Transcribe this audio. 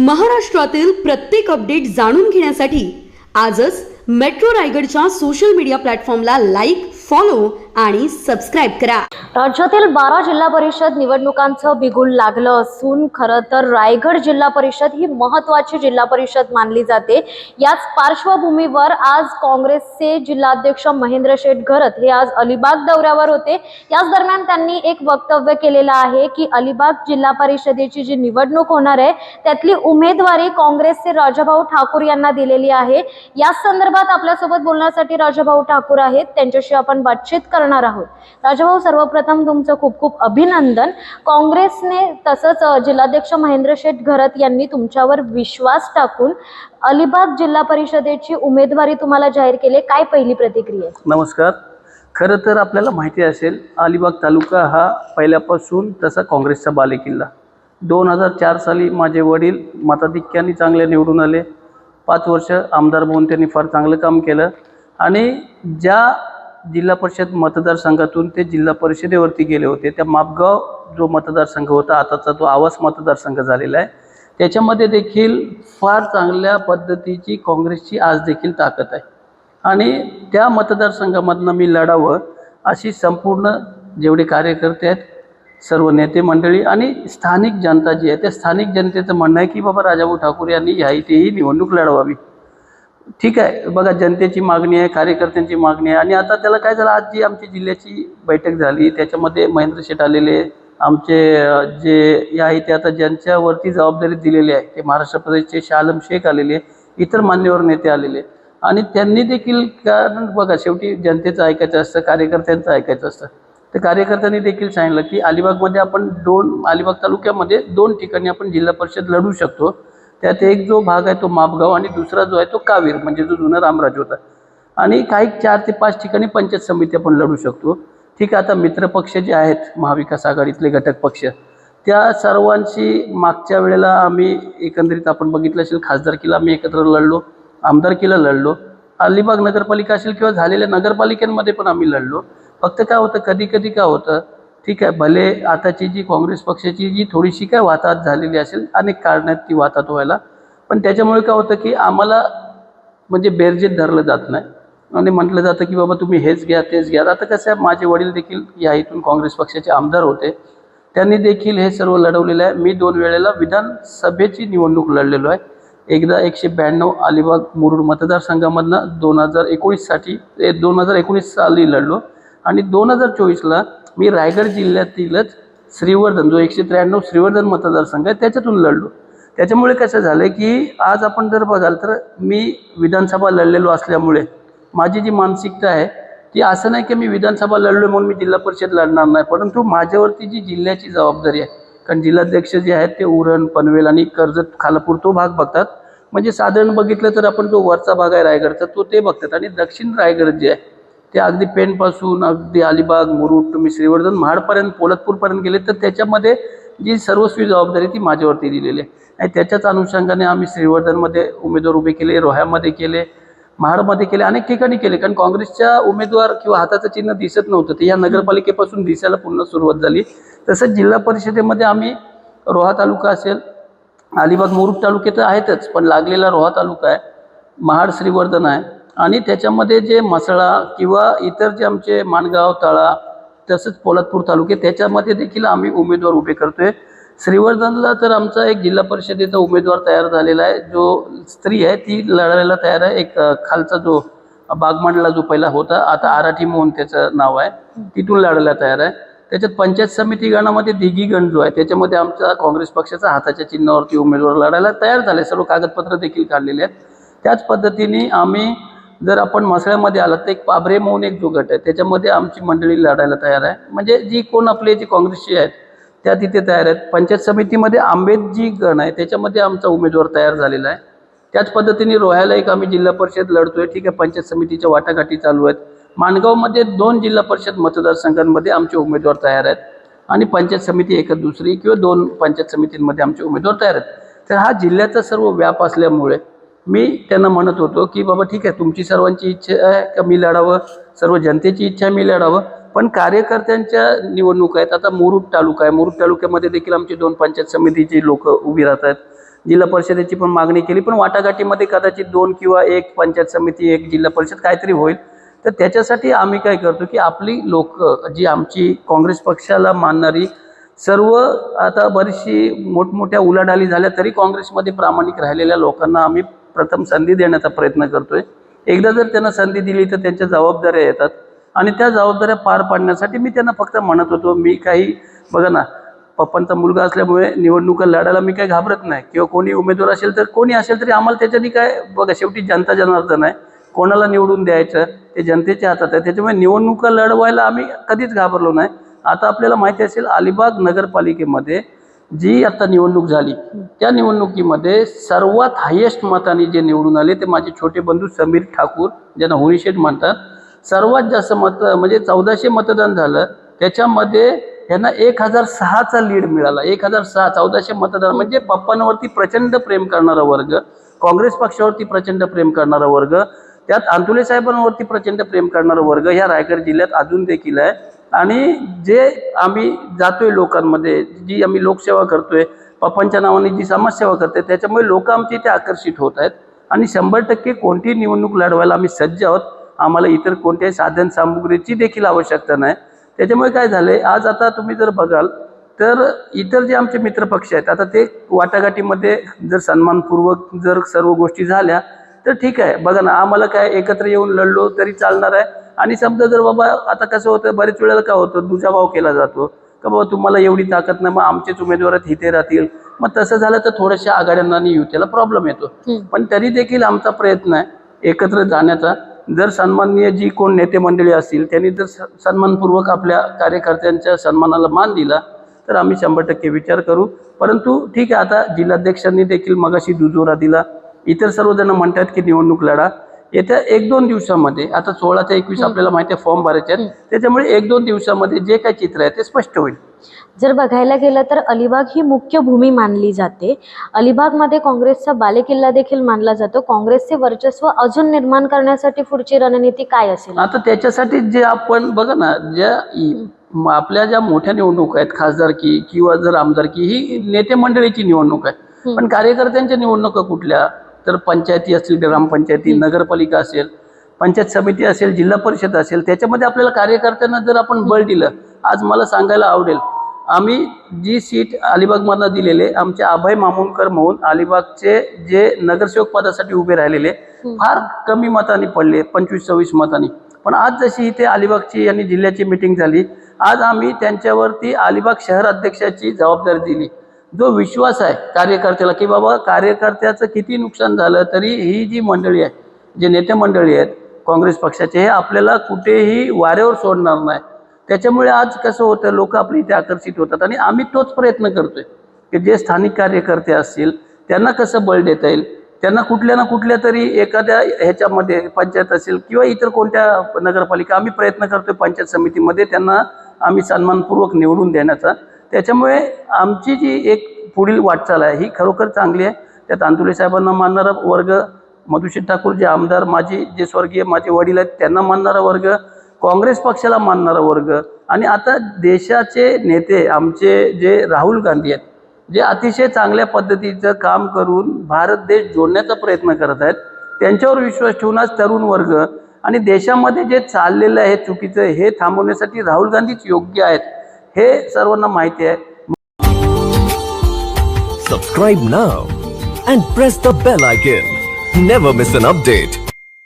महाराष्ट्रातील प्रत्येक अपडेट जाणून घेण्यासाठी आजच मेट्रो रायगडच्या सोशल मीडिया प्लॅटफॉर्मला लाईक, फॉलो आणि सबस्क्राईब करा। राज्यातील 12 जिल्हा परिषद निवडणुकांचं बिगुल लागलं असून खरं तर रायगड जिल्हा परिषद ही महत्त्वाची जिल्हा परिषद मानली जाते। याच पार्श्वभूमीवर आज काँग्रेसचे जिल्हाध्यक्ष महेंद्र शेठ घरत हे आज अलिबाग दौऱ्यावर होते। याच दरम्यान त्यांनी एक वक्तव्य केलेलं आहे की अलिबाग जिल्हा परिषदेची जी निवडणूक होणार आहे त्यातली उमेदवारी काँग्रेसचे राजाभाऊ ठाकूर यांना दिलेली आहे। या संदर्भात आपल्यासोबत बोलण्यासाठी राजाभाऊ ठाकूर आहेत, त्यांच्याशी आपण बातचीत करणार आहोत। राजाभाऊ, सर्वप्रथम तुमचं खूप खूप अभिनंदन। काँग्रेसने तसंच जिल्हाध्यक्ष महेंद्र शेठ घरत यांनी तुमच्यावर विश्वास टाकून अलिबाग जिल्हा परिषदेची उमेदवारी तुम्हाला जाहीर केली, काय पहिली प्रतिक्रिया? नमस्कार। खरं तर आपल्याला माहिती असेल, अलिबाग तालुका हा पहिल्यापासून तसा काँग्रेसचा बालेकिल्ला। 2004 साली माझे वडील मताधिक्याने चांगले निवडून आले। 5 वर्ष आमदार म्हणून त्यांनी फार चांगलं काम केलं आणि ज्या जिल्हा परिषद मतदारसंघातून ते जिल्हा परिषदेवरती गेले होते, त्या मापगाव जो मतदारसंघ होता आताचा तो आवास मतदारसंघ झालेला आहे, त्याच्यामध्ये देखील फार चांगल्या पद्धतीची काँग्रेसची आज देखील ताकद आहे आणि त्या मतदारसंघामधनं मी लढावं अशी संपूर्ण जेवढे कार्यकर्ते आहेत, सर्व नेते मंडळी आणि स्थानिक जनता जी आहे, त्या स्थानिक जनतेचं म्हणणं आहे की बाबा राजाभाऊ ठाकूर यांनी ह्या इथेही निवडणूक लढवावी। ठीक आहे, बघा त्यांची मागणी आहे, कार्यकर्त्यांची मागणी आहे आणि आता त्याला काय झालं, आज जी आमची जिल्ह्याची बैठक झाली त्याच्यामध्ये महेंद्र शेठ आलेले, आमचे जे या इथे आता ज्यांच्यावरती जबाबदारी दिलेली आहे ते महाराष्ट्र प्रदेशचे शाह आलम शेख आलेले, इतर मान्यवर नेते आलेले आणि त्यांनी देखील, कारण बघा शेवटी जनतेचं ऐकायचं असतं, कार्यकर्त्यांचं ऐकायचं असतं, तर कार्यकर्त्यांनी देखील सांगितलं की अलिबागमध्ये आपण अलिबाग तालुक्यामध्ये 2 ठिकाणी आपण जिल्हा परिषद लढू शकतो। त्यात एक जो भाग आहे तो मापगाव आणि दुसरा जो आहे तो कावीर, म्हणजे जो जुना रामराज होता, आणि काही 4 ते 5 ठिकाणी पंचायत समिती आपण लढू शकतो। ठीक आहे, आता मित्रपक्ष जे आहेत महाविकास आघाडीतले घटक पक्ष, त्या सर्वांशी मागच्या वेळेला आम्ही एकंदरीत आपण बघितलं असेल, खासदारकीला आम्ही एकत्र लढलो, आमदारकीला लढलो, अलिबाग नगरपालिका असेल किंवा झालेल्या नगरपालिकांमध्ये पण आम्ही लढलो। फक्त काय होतं, कधी कधी काय होतं, ठीक आहे, भले आताची जी काँग्रेस पक्षाची जी थोडीशी काय वाताहत झालेली असेल, अनेक कारणात ती वाताहत व्हायला, पण त्याच्यामुळे काय होतं की आम्हाला म्हणजे बेरजेत धरलं जात नाही आणि म्हटलं जातं की बाबा तुम्ही हेच घ्या तेच घ्या। आता कसं आहे, माझे वडील देखील या इथून काँग्रेस पक्षाचे आमदार होते, त्यांनी देखील हे सर्व लढवलेलं आहे। मी 2 वेळेला विधानसभेची निवडणूक लढलेलो आहे, एकदा 192 अलिबाग मुरुड मतदारसंघामधनं 2019 साली लढलो आणि 2024ला मी रायगड जिल्ह्यातीलच श्रीवर्धन जो 193 श्रीवर्धन मतदारसंघ आहे त्याच्यातून लढलो। त्याच्यामुळे कसं झालं की आज आपण जर बघाल तर मी विधानसभा लढलेलो असल्यामुळे माझी जी मानसिकता आहे ती असं नाही की मी विधानसभा लढलो म्हणून मी जिल्हा परिषद लढणार नाही, परंतु माझ्यावरती जी जिल्ह्याची जबाबदारी आहे, कारण जिल्हाध्यक्ष जे आहेत ते उरण, पनवेल आणि कर्जत, खालापूर तो भाग बघतात, म्हणजे साधारण बघितलं तर आपण जो वरचा भाग आहे रायगडचा तो ते बघतात आणि दक्षिण रायगड जे आहे ते अगदी पेणपासून अगदी अलिबाग, मुरुड, तुम्ही श्रीवर्धन, महाडपर्यंत, पोलतपूरपर्यंत गेले तर त्याच्यामध्ये जी सर्वस्वी जबाबदारी ती माझ्यावरती दिलेली आहे आणि त्याच्याच अनुषंगाने आम्ही श्रीवर्धनमध्ये उमेदवार उभे केले, रोह्यामध्ये केले, महाडमध्ये केले, अनेक ठिकाणी केले, कारण काँग्रेसच्या उमेदवार किंवा हाताचं चिन्ह दिसत नव्हतं, ते या नगरपालिकेपासून दिसायला पुन्हा सुरुवात झाली। तसंच जिल्हा परिषदेमध्ये आम्ही रोहा तालुका असेल, अलिबाग मुरुड तालुके तर आहेतच, पण लागलेला रोहा तालुका आहे, महाड श्रीवर्धन आहे आणि त्याच्यामध्ये जे मसळा किंवा इतर जे आमचे माणगाव, तळा, तसंच पोलादपूर तालुके त्याच्यामध्ये देखील आम्ही उमेदवार उभे करतोय। श्रीवर्धनला तर आमचा एक जिल्हा परिषदेचा उमेदवार तयार झालेला आहे, जो स्त्री आहे ती लढायला तयार आहे। एक खालचा जो बागमांडला जो पहिला होता, आता आराठी म्हणून त्याचं नाव आहे, तिथून लढायला तयार आहे। त्याच्यात पंचायत समिती गणामध्ये दिघी गण जो आहे त्याच्यामध्ये आमचा काँग्रेस पक्षाचा हाताच्या चिन्हावरती उमेदवार लढायला तयार झाले, सर्व कागदपत्र देखील काढलेले आहेत। त्याच पद्धतीने आम्ही जर आपण मसळ्यामध्ये आलात तर एक पाभरे म्हणून एक जो गट आहे त्याच्यामध्ये आमची मंडळी लढायला तयार आहे, म्हणजे जी कोण आपले जे काँग्रेसचे आहेत त्या तिथे तयार आहेत। पंचायत समितीमध्ये आंबेत जी गण आहे त्याच्यामध्ये आमचा उमेदवार तयार झालेला आहे। त्याच पद्धतीने रोह्याला एक आम्ही जिल्हा परिषद लढतोय, ठीक आहे, पंचायत समितीच्या वाटाघाटी चालू आहेत। माणगावमध्ये 2 जिल्हा परिषद मतदारसंघांमध्ये आमचे उमेदवार तयार आहेत आणि पंचायत समिती एक दुसरी किंवा 2 पंचायत समितींमध्ये आमचे उमेदवार तयार आहेत। तर हा जिल्ह्याचा सर्व व्याप असल्यामुळे मी त्यांना म्हणत होतो की बाबा ठीक आहे, तुमची सर्वांची इच्छा आहे का मी लढावं, सर्व जनतेची इच्छा आहे मी लढावं, पण कार्यकर्त्यांच्या निवडणूक आहेत। आता मुरुड तालुका आहे, मुरुड तालुक्यामध्ये देखील आमची 2 पंचायत समितीची लोक उभी राहतात, जिल्हा परिषदेची पण मागणी केली, पण वाटाघाटीमध्ये कदाचित 2 किंवा 1 पंचायत समिती 1 जिल्हा परिषद काहीतरी होईल. तर त्याच्यासाठी आम्ही काय करतो की आपली लोक जी आमची काँग्रेस पक्षाला मानणारी सर्व आता बरीचशी मोठमोठ्या उलाढाली झाल्या तरी काँग्रेसमध्ये प्रामाणिक राहिलेल्या लोकांना आम्ही प्रथम संधी देण्याचा प्रयत्न करतोय. एकदा जर त्यांना संधी दिली तर त्यांच्या जबाबदाऱ्या येतात आणि त्या जबाबदाऱ्या पार पाडण्यासाठी मी त्यांना फक्त म्हणत होतो, मी काही बघा ना, पप्पांचा मुलगा असल्यामुळे निवडणुका लढायला मी काही घाबरत नाही किंवा कोणी उमेदवार असेल तर कोणी असेल तरी आम्हाला त्याच्यानी काय, बघा शेवटी जनता जनार्दन आहे, कोणाला निवडून द्यायचं ते जनतेच्या हातात आहे. त्याच्यामुळे निवडणुका लढवायला आम्ही कधीच घाबरलो नाही. आता आपल्याला माहिती असेल अलिबाग नगरपालिकेमध्ये जी आता निवडणूक झाली त्या निवडणुकीमध्ये सर्वात हायेस्ट मतांनी जे निवडून आले ते माझे छोटे बंधू समीर ठाकूर, ज्यांना होळीशेठ म्हणतात. सर्वात जास्त मत म्हणजे 1400 मतदान झालं, त्याच्यामध्ये यांना 1006चा लीड मिळाला. 1006, 1400 मतदान म्हणजे पप्पांवरती प्रचंड प्रेम करणारा वर्ग, काँग्रेस पक्षावरती प्रचंड प्रेम करणारा वर्ग, त्यात अंतुले साहेबांवरती प्रचंड प्रेम करणारा वर्ग ह्या रायगड जिल्ह्यात अजून देखील आहे. आणि जे आम्ही जातोय लोकांमध्ये, जी आम्ही लोकसेवा करतोय, पप्पांच्या नावाने जी समाजसेवा करते, त्याच्यामुळे लोक आमच्या इथे आकर्षित होत आहेत आणि 100% कोणतीही निवडणूक लढवायला आम्ही सज्ज आहोत. आम्हाला इतर कोणत्याही साधन सामुग्रीची देखील आवश्यकता नाही. त्याच्यामुळे काय झालंय, आज आता तुम्ही जर बघाल तर इतर जे आमचे मित्रपक्ष आहेत, आता ते वाटाघाटीमध्ये जर सन्मानपूर्वक जर सर्व गोष्टी झाल्या तर ठीक आहे. बघा ना, आम्हाला काय एकत्र येऊन लढलो तरी चालणार आहे. आणि समजा जर बाबा आता कसं होतं, बरेच वेळेला काय होतं, दुजाभाव केला जातो का बाबा तुम्हाला एवढी ताकद नाही, मग आमचेच उमेदवार इथे राहतील. मग तसं झालं तर थोड्याशा आघाड्यांना आणि युतीला प्रॉब्लेम येतो. पण तरी देखील आमचा प्रयत्न आहे एकत्र जाण्याचा. जर सन्माननीय जी कोण नेते मंडळी असतील त्यांनी जर सन्मानपूर्वक आपल्या कार्यकर्त्यांच्या सन्मानाला मान दिला तर आम्ही 100% विचार करू. परंतु ठीक आहे, आता जिल्हाध्यक्षांनी देखील मगाशी दुजोरा दिला. इतर सर्वजण म्हणतात की निवडणूक लढा. येत्या 1-2 दिवसामध्ये, आता 16 ते 21 आपल्याला माहिती आहे फॉर्म भरायचे आहेत, त्याच्यामुळे 1-2 दिवसामध्ये जे काही चित्र आहे ते स्पष्ट होईल. जर बघायला गेलं तर अलिबाग ही मुख्य भूमी मानली जाते. अलिबागमध्ये काँग्रेसचा बालेकिल्ला देखील मानला जातो. काँग्रेसचे वर्चस्व अजून निर्माण करण्यासाठी पुढची रणनीती काय असेल? आता त्याच्यासाठी जे आपण बघा ना, ज्या आपल्या ज्या मोठ्या निवडणूक आहेत, खासदारकी किंवा जर आमदारकी, ही नेते मंडळीची निवडणूक आहे. पण कार्यकर्त्यांच्या निवडणुका कुठल्या, तर पंचायती असतील, ग्रामपंचायती, नगरपालिका असेल, पंचायत समिती असेल, जिल्हा परिषद असेल, त्याच्यामध्ये आपल्याला कार्यकर्त्यांना जर आपण बळ दिलं. आज मला सांगायला आवडेल, आम्ही जी सीट अलिबागमधनं दिलेले, आमचे अभय मामुनकर म्हणून अलिबागचे जे नगरसेवक पदासाठी उभे राहिलेले फार कमी मतांनी पडले, 25-26 मतांनी. पण आज जशी इथे अलिबागची आणि जिल्ह्याची मिटिंग झाली, आज आम्ही त्यांच्यावरती अलिबाग शहर अध्यक्षाची जबाबदारी दिली. जो विश्वास आहे कार्यकर्त्याला की बाबा कार्यकर्त्याचं किती नुकसान झालं तरी ही जी मंडळी आहे, जे नेते मंडळी आहेत काँग्रेस पक्षाचे, हे आपल्याला कुठेही वाऱ्यावर सोडणार नाही. त्याच्यामुळे आज कसं होतं, लोक आपली इथे आकर्षित होतात आणि आम्ही तोच प्रयत्न करतोय की जे स्थानिक कार्यकर्ते असतील त्यांना कसं बळ देता येईल, त्यांना कुठल्या ना कुठल्या तरी एखाद्या ह्याच्यामध्ये पंचायत असेल किंवा इतर कोणत्या नगरपालिका, आम्ही प्रयत्न करतोय पंचायत समितीमध्ये त्यांना आम्ही सन्मानपूर्वक निवडून देण्याचा. त्याच्यामुळे आमची जी एक पुढील वाटचाल आहे ही खरोखर चांगली आहे. त्यात अंतुले साहेबांना मानणारा वर्ग, मधुशेठ ठाकूर जे आमदार, माझे जे स्वर्गीय माझे वडील आहेत त्यांना मानणारा वर्ग, काँग्रेस पक्षाला मानणारा वर्ग, आणि आता देशाचे नेते आमचे जे राहुल गांधी आहेत, जे अतिशय चांगल्या पद्धतीचं काम करून भारत देश जोडण्याचा प्रयत्न करत आहेत, त्यांच्यावर विश्वास ठेवून आज तरुण वर्ग आणि देशामध्ये जे चाललेलं आहे चुकीचं, हे थांबवण्यासाठी राहुल गांधीच योग्य आहेत हे सर्वांना माहिती आहे. Subscribe now and press the bell icon. Never miss an update.